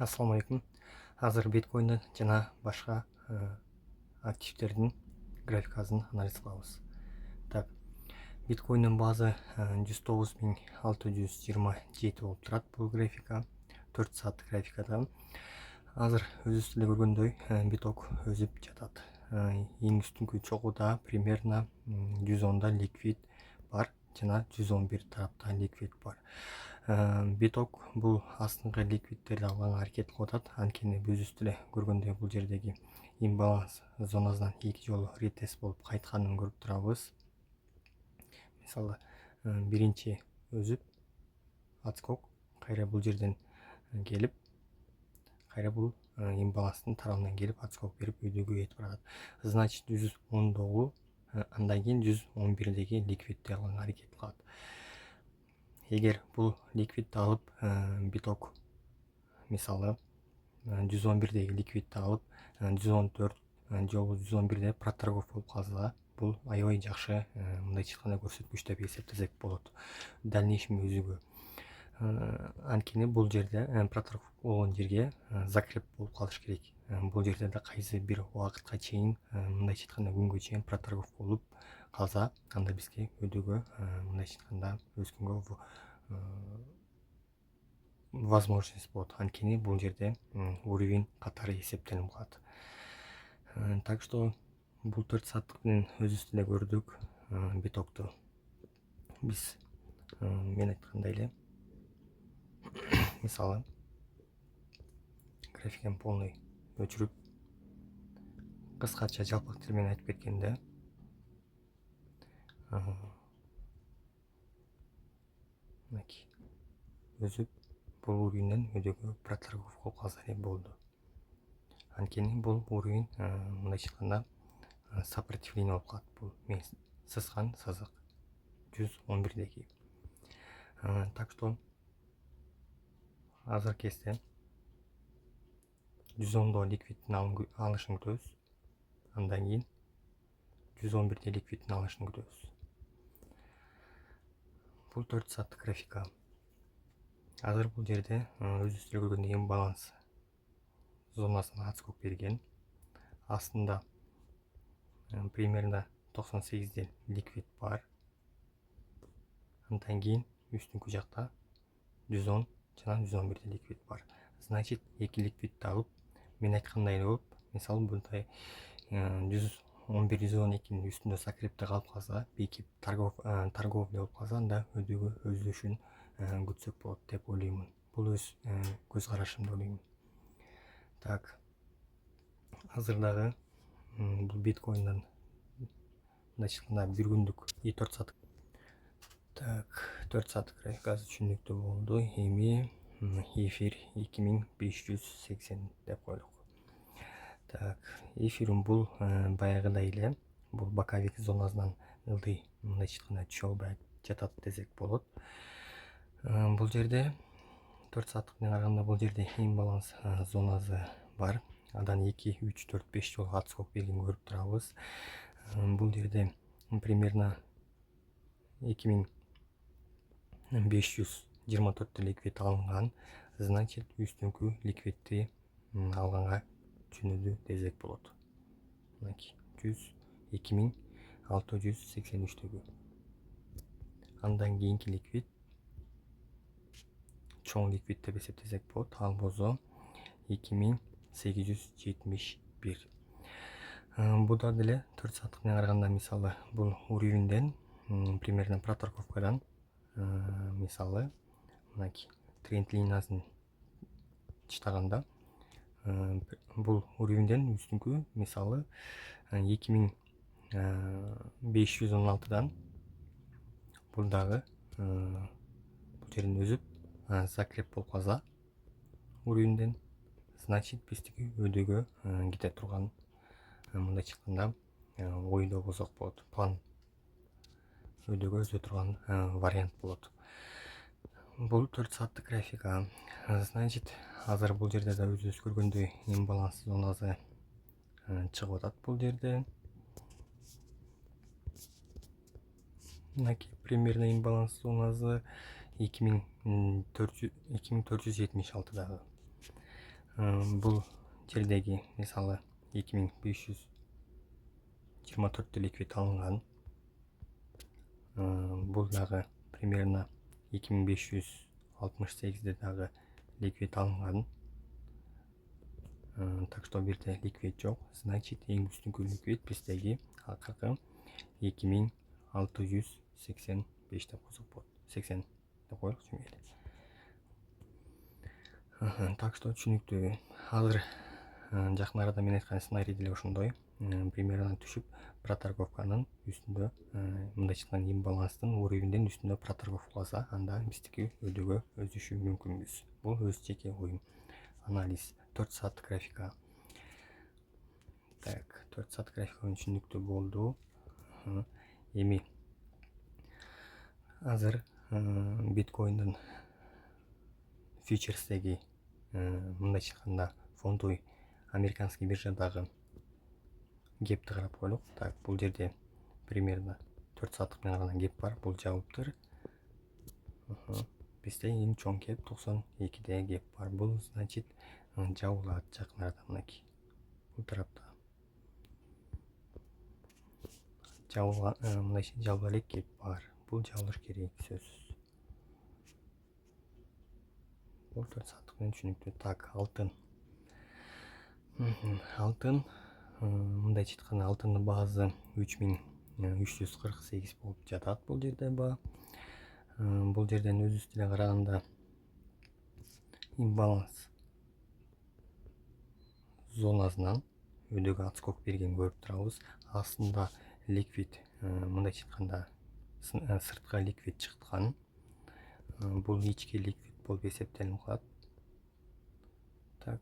Assalamu alaikum. Азыр биткойнду жана башка активдердин графикасын анализ кылабыз. Так, биткойндун базы 109.627 болуп турат. Бул графика 4 сааттык графикада. Азыр өзүбүз эле көргөндөй биток өзүп жатат. Эң үстүнкү чогууда примерно 110 ликвид бар жана 111 тарапта ликвид бар. Биток бул астыңкы ликвидтерди алганга аракет кылып атат. Анткени өзүбүз эле көргөндөй бул жердеги имбаланс зонасынан 2 жолу ретест болуп кайтканын көрүп турабыз. Мисалы, биринчи өзүп отскок кайра бул жерден келип, кайра бул имбаланстын тарабынан келип отскок берип өйдөгө кетип барат. Значит, 110догу андан кийин 111деги ликвидди алганга аракет кылат. Эгер бул ликвидди алып биток мисалы 111деги ликвидди алып 114 жолу 111де проторгов болуп калса, бул аябай жакшы мындайча айтканда көрсөткүч деп эсептесек болот дальнейшем өзүгө. Анткени бул жерде проторгов болгон жерге закреп болуп калыш керек. Бул жерде да кайсы бир убакытка чейин мындайча айтканда күнгө чейин проторгов болуп калса, анда бизге өйдөгө мындайча айтканда өскөнгө возможность болот. Анткени бул жерде уровень катары эсептелип калат. Так что бул 4 сааттыктын өзүбүз эле көрдүк битокту. Биз мен айткандай эле мисалы графиканы полный өчүрүп кыскача жалпак тил менен айтып кеткенде өзүп бул уровеньден өйдөгө проторгов болуп калса эле болду. Анткени бул уровень мындайча айтканда сопротивление болуп калат. Бул мен сызган сызык 111деги. Так что азыркы кезде 110до ликвиддин алышын күтөбүз. Андан кийин 111де ликвиддин алышын күтөбүз. Бул 4 сааттык графика. Азыр бул жерде өзүбүз эле көргөндөй имбаланс зонасына отскок берген. Астында примерно 98де ликвид бар. Андан кийин үстүнкү жакта 110 жана 111де ликвид бар. Значит, 2 ликвидди алып, мен айткандай эле болуп, мисалы мындай 111-112нин үстүндө закрепте калып калса, бейки торговля болуп калса, анда өйдөгө өздөшүн күтсөк болот деп ойлоймун. Бул өз көз карашым деп ойлоймун. Так, азыр дагы бул биткойндон мындайча айтканда бир күндүк 4 сааттык. Так, 4 сааттык графикасы түшүнүктүү болду. Эми эфир 2580 деп коелук. Так, эфирим бул баягыдай эле бул боковик зонасынан ылдый мындайча айтканда түшө албай жатат десек болот. Бул жерде 4 сааттыктын караганда бул жерде имбаланс зонасы бар. Андан 2, 3, 4, 5 жолу отскок бергенин көрүп турабыз. Бул жерде примерно 2524 ликвид алынган. Значит, үстүнкү ликвидди алганга түшүнүдү десек болот. 2683дөгү. Андан кийинки ликвид чоң ликвид деп эсептесек болот. Ал болсо 2871. Бул да деле 4 сааттыктын караганда мисалы бул уровеньден примерно проторговкадан мисалы мынакей тренд линиясын чытаганда бул уровеньден үстүнкү мисалы 2516дан бул дагы бул жерин өзүп закреп болуп калса уровеньден, значит, биздики өйдөгө кете турган мындайча айтканда ойдо болсок болот. План өйдөгө өзө турган вариант болот. Бул 4 сааттык графика. Значит, азыр бул жерде да өзүбүз көргөндөй имбаланс зонасы чыгып атат бул жерде. Мынакей примерно имбаланс зонасы 2476 дагы. бул жердеги мисалы 2524 ликвид алынган. Бул дагы примерно 2568 дагы ликвид алынган. Так что бирде ликвид жок. Значит, эң үстүнкү ликвид биздеги акыркы 2685 деп койсок болот. 80 деп коелукчу мейли. Так что түшүнүктүү. Азыр жакын арада мен айткан сценарий деле ошондой. Примерно түшүп проторговканын үстүндө мындайча айтканда имбаланстын уровеньдин үстүндө проторговкаласа, анда биздики өйдөгө өзүшү мүмкүнбүз. Бул өз жеке оюм. Анализ 4 саат графика. Так, 4 саат графика түшүнүктүү болду. Эми азыр биткоиндин фьючерстеги мындайча айтканда фондой американский биржадагы гепти карап коелук. Так, бул жерде примерно 4 сааттык менен гана геп бар. Бул жабыптыр. Бизде эң чоң геп 92де геп бар. Бул значит жабылат жакын арада мынакей. Бул тарапта жабылган мындайча жабыла элек геп бар. Бул жабылыш керек сөзсүз. Бул 4 сааттык менен түшүнүктүү. Так, алтын. Алтын мындайча айтканда алтындын баасы 3348 болуп жатат бул жерде ба. Бул жерден өзүбүз деле караганда имбаланс зонасынан өйдөгө отскок берген көрүп турабыз. Астында ликвид мындайча айтканда сырткы ликвид чыккан. Бул ички ликвид болуп эсептелип калат. Так.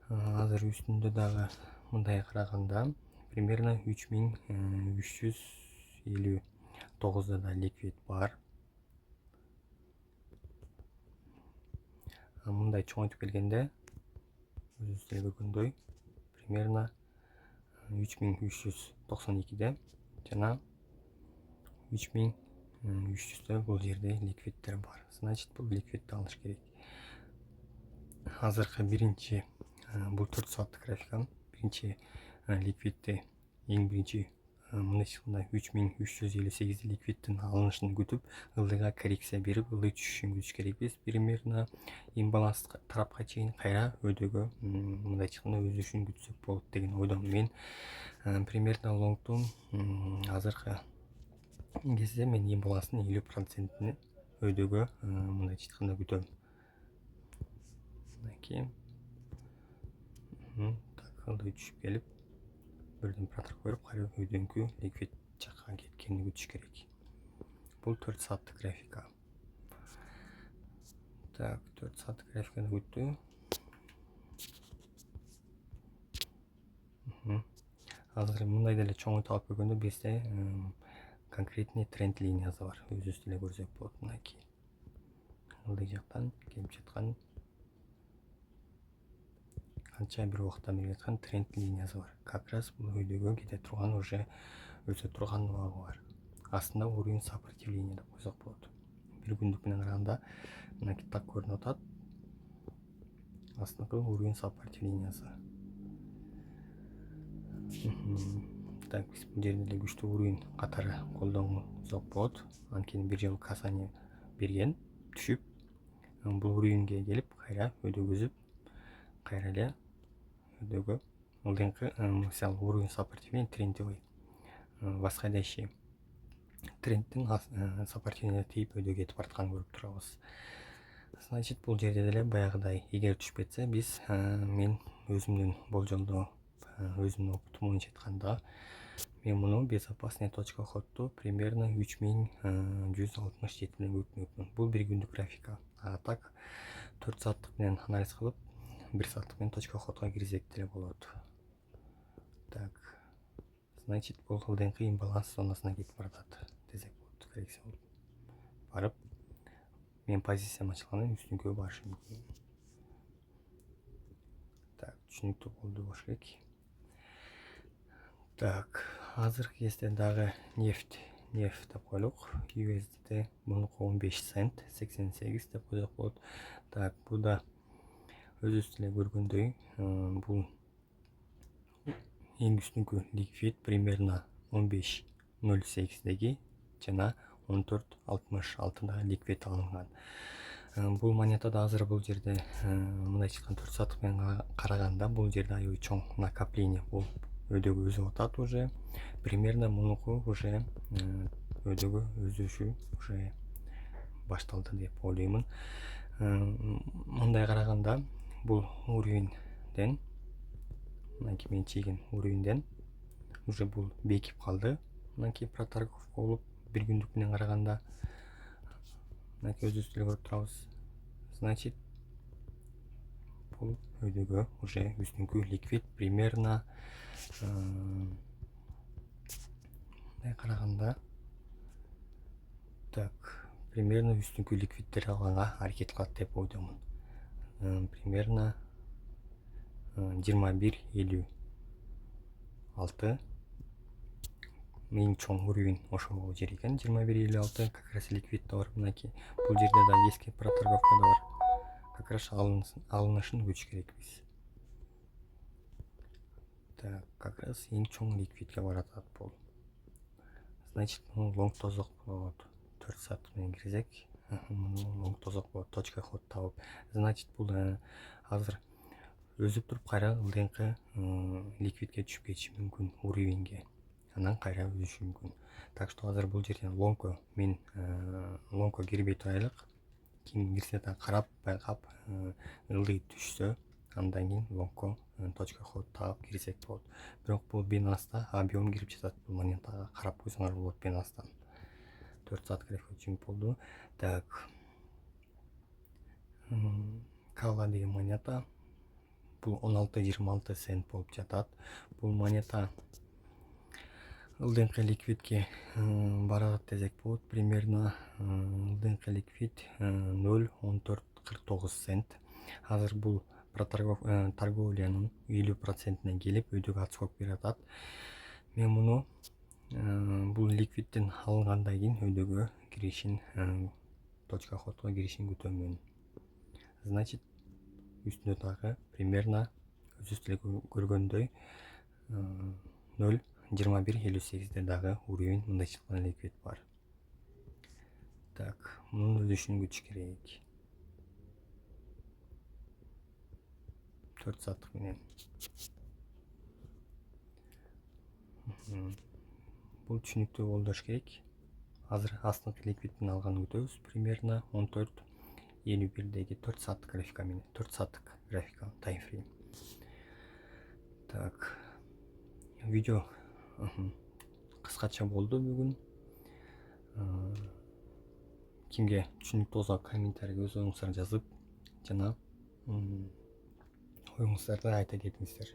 Азыр үстүндө дагы мындай караганда примерно 3359 да ликвид бар. Мындай чоңойтуп келгенде өзүбүз деле көргөндөй примерно 3392де жана 3300дө бул жерде ликвидтер бар. Значит, бул ликвидти алыш керек. Азыркы биринчи бул 4 сааттык графикам. Биринчи ликвидти эң биринчи мындайча айтканда 3358 ликвидтин алынышын күтүп, ылдыйга коррекция берип, ылдый түшүшүн күтүш керекпиз. Примерно имбаланс тарапка чейин кайра өйдөгө мындайча айтканда өсүшүн күтсөк болот деген ойдомун. Мен примерно лонгтун азыркы кезде мен имбаланстын 50%-ни өйдөгө мындайча айтканда күтөм. Мынакей. Так, ылдый түшүп келип, бирден проторг берип, кайра өйдөңкү ликвид жакка кеткенин күтүш керек. Бул 4 сааттык графика. Так, 4 сааттык графиканы күттү. Азыр мындай деле чоңойтуп алып көргөндө бизде конкретный тренд линиясы бар. Өзүбүз деле көрсөк болот. Мынакей. Ылдый жактан келип жаткан канча бир убакыттан бери жаткан тренд линиясы бар. Как раз бул өйдөгө кете турган, уже өсө турган убагы бар. Астында уровень сопротивления деп койсок болот. Бир күндүк менен караганда мынакей так көрүнүп атат. Астыңкы уровень сопротивлениясы. Так, биз бул жерде деле күчтүү уровень катары колдонсок болот. Анткени бир жолу касание берген, түшүп, бул уровеньге келип, кайра өйдөгөзүп, кайра эле өйдөгө ылдыңкы мисалы уровень сопротивления трендовый восходящий трендтин сопротивление тийип өйдөгө кетип баратканын көрүп турабыз. Значит, бул жерде деле баягыдай эгер түшүп кетсе, биз мен өзүмдүн болжолдо өзүмдүн опытым боюнча айтканда, мен муну безопасный точка входту примерно 3167 менен көрмөкмүн. Бул бир күндүк графика. А так 4 сааттык менен анализ кылып, 1 сааттык менен точка входко кирсек деле болот. Так. Значит, бул ылдыңкы имбаланс зонасына кетип баратат десек болот. Коррекция болуп барып, мен позициям ачылгандан үстүнкүгө барышы мүмкүн. Так, түшүнүктүү болду болуш керек. Так, азыркы кезде дагы нефть деп коелук. USD мунуку 15 цент 88 деп койсок болот. Так, бу да өзүбүз деле көргөндөй бул эң үстүнкү ликвид примерно 15.08 жана 14.66 ликвид алынган. Бул монетада азыр бул жерде мындайча айтканда 4 сатык менен караганда бул жерде аябай чоң накопление болуп өйдөгө өзүп атат уже. Примерно мунуку уже өйдөгө өзүшү уже башталды деп ойлоймун. Мындай караганда бул уровеньден, мынакей мен чийген уровеньден уже бул бекип калды. Мынакей проторговка болуп бир күндүк менен караганда мынакей өзүбүз деле көрүп турабыз. Значит, бул өйдөгө уже үстүнкү ликвид примерно мындай караганда примерно үстүнкү ликвидтер алганга аракет кылат деп ойдомун. Примерно 21.56 эң чоң уровень ошол жер экен. 21.56 как раз ликвидде бар. Мынакей бул жерде да эски проторговка да бар. Как раз алынышын күтүш керекпиз. Как раз эң чоң ликвидке баратат бул. Значит, лонг тозок болот. 4 саат менен кирсек, лонг тозок болот. Точка ход табып. Значит, бул азыр өзүп туруп кайра ылдыйкы ликвидке түшүп кетиши мүмкүн, уровеньге. Анан кайра өсүшү мүмкүн. Так что азыр бул жерден лонгко мен лонгко кирбей турайлык. Ким кирсе да карап, байкап, ылдый түшсө, андан кийин лонгко точка ход таап кирсек болот. Бирок бул Binance'да объем кирип жатат. Бул монетага карап койсоңор болот Binance'дан. 4 саат график үчүн болду. Так. Kala деген монета. Бул 16-26 цент болуп жатат. Бул монета ылдыйкы ликвидке барат десек болот. Примерно ылдыйкы ликвид 0.1449 цент. Азыр бул торговлянын 50%-ине келип өйдөгө отскок берип атат. Мен муну бул ликвидден алынгандан кийин өйдөгө киришин, точка ходко киришин күтөмүн. Значит, үстүндө дагы примерно өзүбүз деле көргөндөй 0.21.58 дагы уровень мындайча айтканда ликвид бар. Так, мунун өсүшүн күтүш керек. 4 сааттык менен. Бул түшүнүктүү болуш керек. Азыр астыңкы ликвидден алганын күтөбүз. Примерно 14.51-деги 4 сааттык графика менен. 4 сааттык графика таймфрейм. Так. Видео кыскача болду бүгүн. Кимге түшүнүктүү болсо комментарийге өз оюңуздарды жазып, жана оюңуздарды айта кетиңиздер.